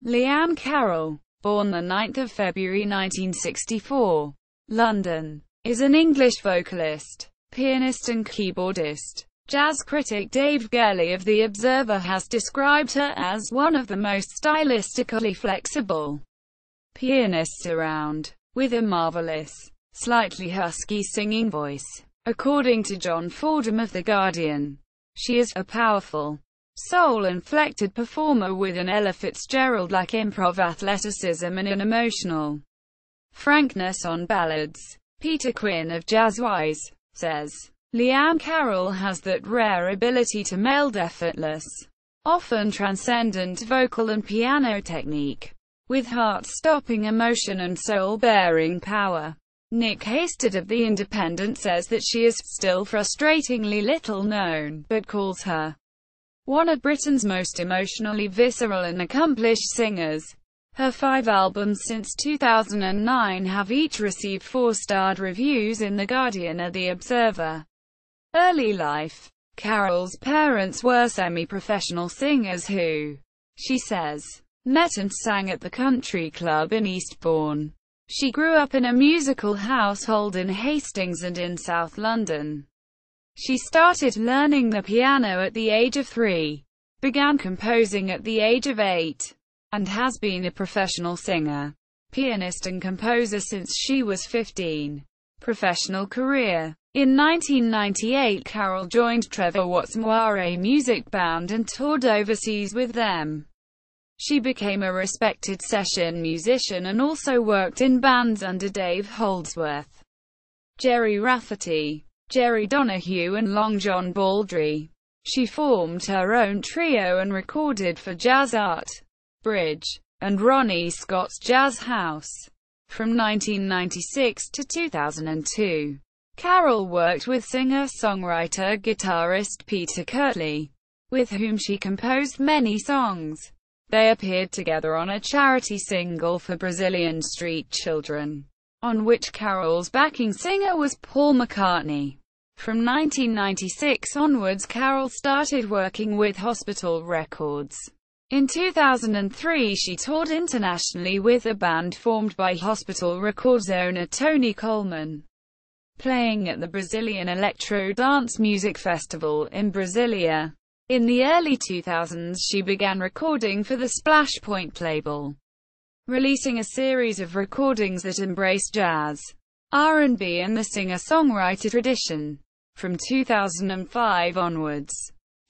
Liane Carroll, born the 9th of February 1964, London, is an English vocalist, pianist and keyboardist. Jazz critic Dave Gelly of The Observer has described her as one of the most stylistically flexible pianists around, with a marvellous, slightly husky singing voice. According to John Fordham of The Guardian, she is a powerful, soul-inflected performer with an Ella Fitzgerald-like improv athleticism and an emotional frankness on ballads. Peter Quinn of Jazzwise says, Liane Carroll has that rare ability to meld effortless, often transcendent vocal and piano technique, with heart-stopping emotion and soul-bearing power. Nick Hasted of The Independent says that she is still frustratingly little known, but calls her one of Britain's most emotionally visceral and accomplished singers. Her 5 albums since 2009 have each received 4-starred reviews in The Guardian and The Observer. Early life. Carroll's parents were semi-professional singers who, she says, met and sang at the country club in Eastbourne. She grew up in a musical household in Hastings and in South London. She started learning the piano at the age of 3, began composing at the age of 8, and has been a professional singer, pianist and composer since she was 15. Professional career. In 1998, Carroll joined Trevor Watt's Moiré music band and toured overseas with them. She became a respected session musician and also worked in bands under Dave Holdsworth, Gerry Rafferty, Jerry Donahue and Long John Baldry. She formed her own trio and recorded for Jazz Art, Bridge, and Ronnie Scott's Jazz House. From 1996 to 2002, Carroll worked with singer-songwriter guitarist Peter Kirtley, with whom she composed many songs. They appeared together on a charity single for Brazilian street children, on which Carroll's backing singer was Paul McCartney. From 1996 onwards, Carroll started working with Hospital Records. In 2003 she toured internationally with a band formed by Hospital Records owner Tony Coleman, playing at the Brazilian Electro Dance Music Festival in Brasilia. In the early 2000s she began recording for the Splashpoint label, releasing a series of recordings that embrace jazz, R&B and the singer-songwriter tradition. From 2005 onwards,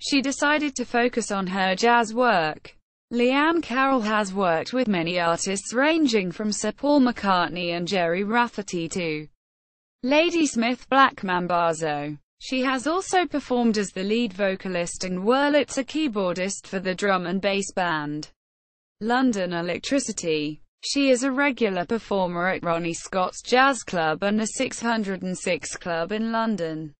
she decided to focus on her jazz work. Liane Carroll has worked with many artists ranging from Sir Paul McCartney and Gerry Rafferty to Ladysmith Black Mambazo. She has also performed as the lead vocalist and Wurlitzer keyboardist for the drum and bass band London Electricity. She is a regular performer at Ronnie Scott's Jazz Club and the 606 Club in London,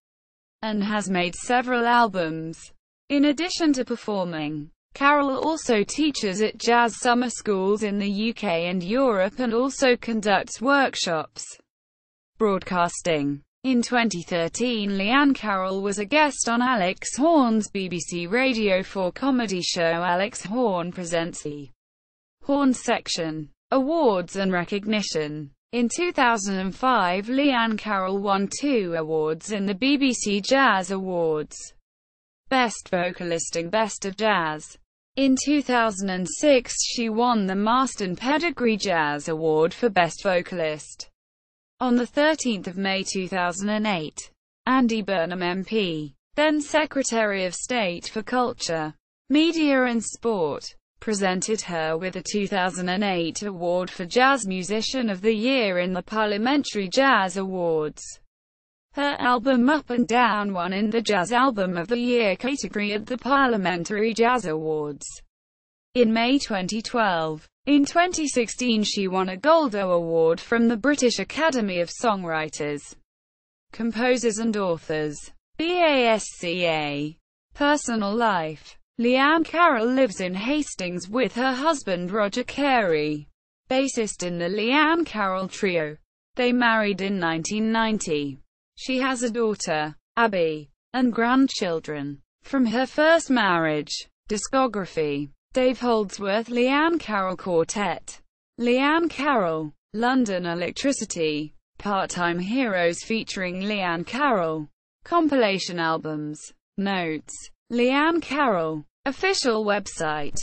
and has made several albums. In addition to performing, Carroll also teaches at jazz summer schools in the UK and Europe and also conducts workshops. Broadcasting. In 2013, Liane Carroll was a guest on Alex Horne's BBC Radio 4 comedy show Alex Horne Presents the Horne Section. Awards and recognition. In 2005, Liane Carroll won 2 awards in the BBC Jazz Awards: Best Vocalist and Best of Jazz. In 2006 she won the Marston Pedigree Jazz Award for Best Vocalist. On 13 May 2008, Andy Burnham MP, then Secretary of State for Culture, Media and Sport, presented her with a 2008 award for Jazz Musician of the Year in the Parliamentary Jazz Awards. Her album Up and Down won in the Jazz Album of the Year category at the Parliamentary Jazz Awards in May 2012. In 2016 she won a Goldo Award from the British Academy of Songwriters, Composers and Authors, BASCA. Personal life. Liane Carroll lives in Hastings with her husband Roger Carey, bassist in the Liane Carroll Trio. They married in 1990. She has a daughter, Abby, and grandchildren from her first marriage. Discography. Dave Holdsworth, Liane Carroll Quartet. Liane Carroll. London Electricity. Part-Time Heroes featuring Liane Carroll. Compilation albums. Notes. Liane Carroll. Official website.